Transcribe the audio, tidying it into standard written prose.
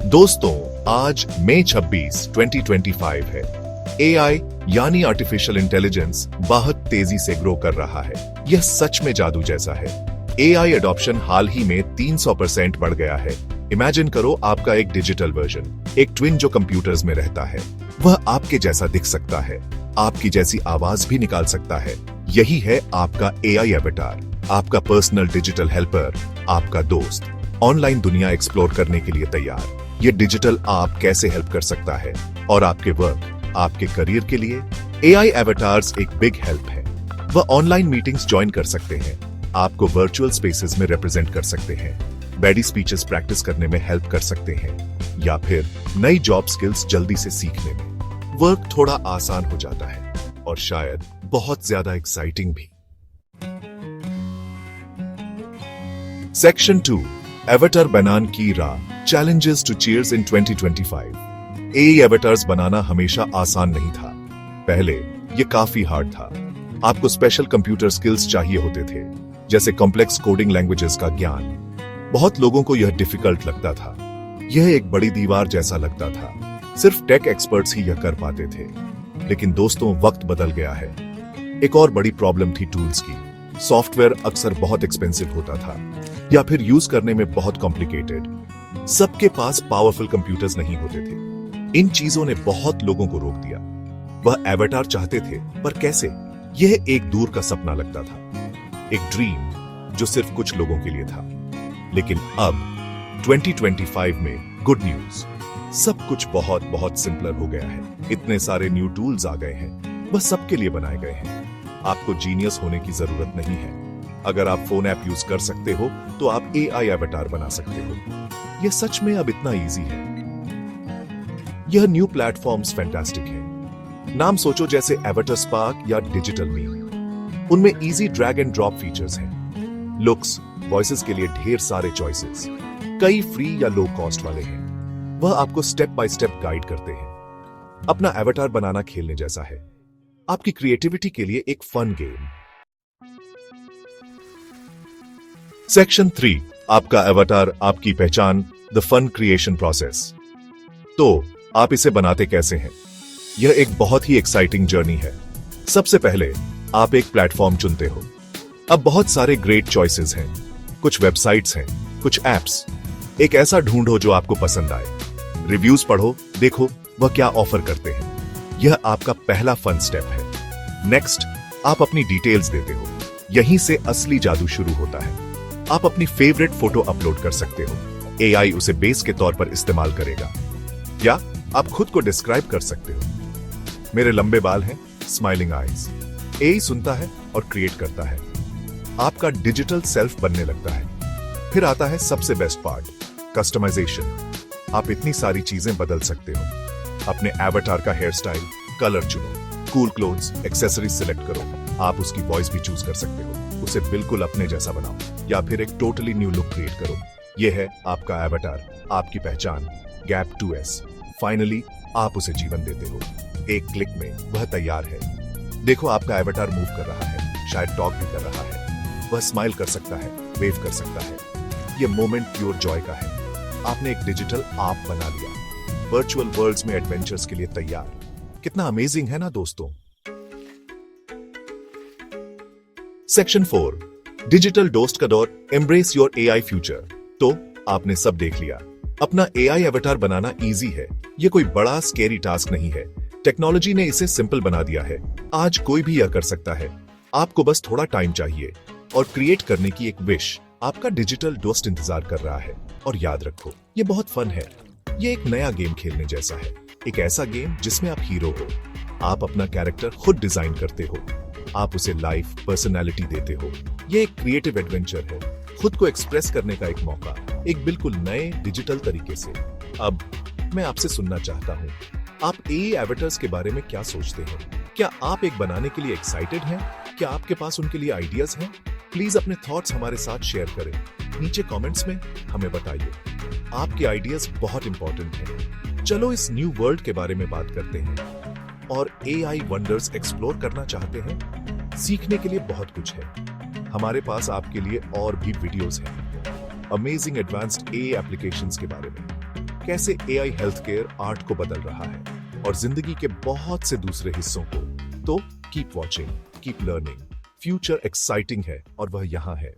दोस्तों, आज मई 26, 2025 है। एआई यानी आर्टिफिशियल इंटेलिजेंस बहुत तेजी से ग्रो कर रहा है। यह सच में जादू जैसा है। एआई एडॉप्शन हाल ही में 300% बढ़ गया है। इमेजिन करो आपका एक डिजिटल वर्जन, एक ट्विन जो कंप्यूटर्स में रहता है। वह आपके जैसा दिख सकता है, आपकी जैसी आवाज भी निकाल सकता है। यही है आपका एआई एवेटार, आपका पर्सनल डिजिटल हेल्पर, आपका दोस्त। ऑनलाइन दुनिया एक्सप्लोर करने के लिए तैयार। ये डिजिटल आप कैसे हेल्प कर सकता है और आपके वर्क, आपके करियर के लिए एआई एवेटार्स एक बिग हेल्प है। वह ऑनलाइन मीटिंग्स ज्वाइन कर सकते हैं, आपको वर्चुअल स्पेसेस में रिप्रेजेंट कर सकते हैं, बॉडी स्पीचेस प्रैक्टिस करने में हेल्प कर सकते हैं, या फिर नई जॉब स्किल्स जल्दी से सीखने में। वर्क थोड़ा आसान हो जाता है और शायद बहुत ज्यादा एक्साइटिंग भी। सेक्शन 2, एवेटार बनाने की राह, challenges to cheers in 2025। AI avatars बनाना हमेशा आसान नहीं था। पहले ये काफी हार्ड था। आपको स्पेशल कंप्यूटर स्किल्स चाहिए होते थे, जैसे कॉम्प्लेक्स कोडिंग लैंग्वेजेस का ज्ञान। बहुत लोगों को यह डिफिकल्ट लगता था। यह एक बड़ी दीवार जैसा लगता था। सिर्फ टेक एक्सपर्ट्स ही यह कर पाते थे। लेकिन दोस्तों, वक्त बदल गया है। एक और बड़ी प्रॉब्लम थी टूल्स की। सॉफ्टवेयर अक्सर बहुत एक्सपेंसिव होता था या फिर यूज करने में बहुत कॉम्प्लिकेटेड। सबके पास पावरफुल कंप्यूटर्स नहीं होते थे। इन चीजों ने बहुत लोगों को रोक दिया। वह एवेटार चाहते थे, पर कैसे? यह एक दूर का सपना लगता था, एक ड्रीम जो सिर्फ कुछ लोगों के लिए था। लेकिन अब 2025 में गुड न्यूज, सब कुछ बहुत बहुत सिंपलर हो गया है। इतने सारे न्यू टूल्स आ गए हैं, वह सबके लिए बनाए गए हैं। आपको जीनियस होने की जरूरत नहीं है। अगर आप फोन ऐप यूज कर सकते हो तो आप एआई एवेटार बना सकते हो। यह सच में अब इतना इजी है। यह न्यू प्लेटफॉर्म्स फैंटास्टिक है। नाम सोचो जैसे एवेटार स्पार्क या डिजिटल मी। उनमें easy drag and drop features हैं। लुक्स, वॉइसेस के लिए ढेर सारे चॉइसेस, कई फ्री या लो कॉस्ट वाले हैं। वह आपको स्टेप बाय स्टेप गाइड करते हैं। अपना एवेटार बनाना खेलने जैसा है, आपकी क्रिएटिविटी के लिए एक फन गेम। सेक्शन 3, आपका एवेटार, आपकी पहचान, द फन क्रिएशन प्रोसेस। तो आप इसे बनाते कैसे हैं? यह एक बहुत ही एक्साइटिंग जर्नी है। सबसे पहले आप एक प्लेटफॉर्म चुनते हो। अब बहुत सारे ग्रेट चॉइसेस हैं। कुछ वेबसाइट्स हैं, कुछ एप्स। एक ऐसा ढूंढो जो आपको पसंद आए। रिव्यूज पढ़ो, देखो वह क्या ऑफर करते हैं। यह आपका पहला फन स्टेप है। नेक्स्ट, आप अपनी डिटेल्स देते हो। यहीं से असली जादू शुरू होता है। आप अपनी फेवरेट फोटो अपलोड कर सकते हो। एआई उसे बेस के तौर पर इस्तेमाल करेगा। या आप खुद को डिस्क्राइब कर सकते हो। मेरे लंबे बाल हैं, स्माइलिंग आईज। एआई सुनता है और क्रिएट करता है। आपका डिजिटल सेल्फ बनने लगता है। फिर आता है सबसे बेस्ट पार्ट, कस्टमाइजेशन। आप इतनी सारी चीजें बदल सकते हो। अपने एवेटार का हेयर स्टाइल, कलर चुनो, कूल क्लोथ्स, एक्सेसरीज सिलेक्ट करो। आप उसकी वॉइस भी चूज कर सकते हो। उसे बिल्कुल अपने जैसा बनाओ या फिर एक टोटली न्यू लुक क्रिएट करो। यह है आपका एवेटार, आपकी पहचान, गैप 2S। फाइनली आप उसे जीवन देते हो। एक क्लिक में वह तैयार है। देखो, आपका एवेटार मूव कर रहा है, शायद टॉक भी कर रहा है। वह स्माइल कर सकता है, वेव कर सकता है। यह मोमेंट प्योर जॉय का है। आपने एक डिजिटल आप बना लिया, वर्चुअल वर्ल्ड्स में एडवेंचर्स के लिए तैयार। कितना अमेजिंग है ना दोस्तों? सेक्शन 4, डिजिटल दोस्त का दौर, एम्ब्रेस योर एआई फ्यूचर। तो आपने सब देख लिया। अपना एआई एवेटार बनाना इजी है। यह कोई बड़ा स्केरी टास्क नहीं है। टेक्नोलॉजी ने इसे सिंपल बना दिया है। आज कोई भी यह कर सकता है। आपको बस थोड़ा टाइम चाहिए और क्रिएट करने की एक विश। आपका डिजिटल दोस्त इंतजार कर रहा है। और याद रखो, यह बहुत फन है। यह एक नया गेम खेलने जैसा है। एक ऐसा गेम जिसमें आप हीरो हो। आप अपना कैरेक्टर खुद डिजाइन करते हो। आप उसे लाइफ, पर्सनालिटी देते हो। यह एक क्रिएटिव एडवेंचर है, खुद को एक्सप्रेस करने का एक मौका, एक बिल्कुल नए डिजिटल तरीके से। अब मैं आपसे सुनना चाहता हूँ, आप एआई एवेटार्स के बारे में क्या सोचते हैं? क्या आप एक बनाने के लिए एक्साइटेड हैं? क्या आपके पास उनके लिए आइडियाज हैं? प्लीज अपने थॉट्स हमारे साथ शेयर करें। नीचे कमेंट्स में हमें बताइए। आपके आइडियाज बहुत इंपॉर्टेंट हैं। चलो इस न्यू वर्ल्ड के बारे में बात करते हैं। और एआई वंडर्स एक्सप्लोर करना चाहते हैं? सीखने के लिए बहुत कुछ है। हमारे पास आपके लिए और भी वीडियोस हैं, अमेजिंग एडवांस्ड एआई एप्लीकेशंस के बारे में। कैसे एआई हेल्थ केयर आर्ट को बदल रहा है और जिंदगी के बहुत से दूसरे हिस्सों को। तो keep watching, keep learning. Future exciting है और वह यहाँ है।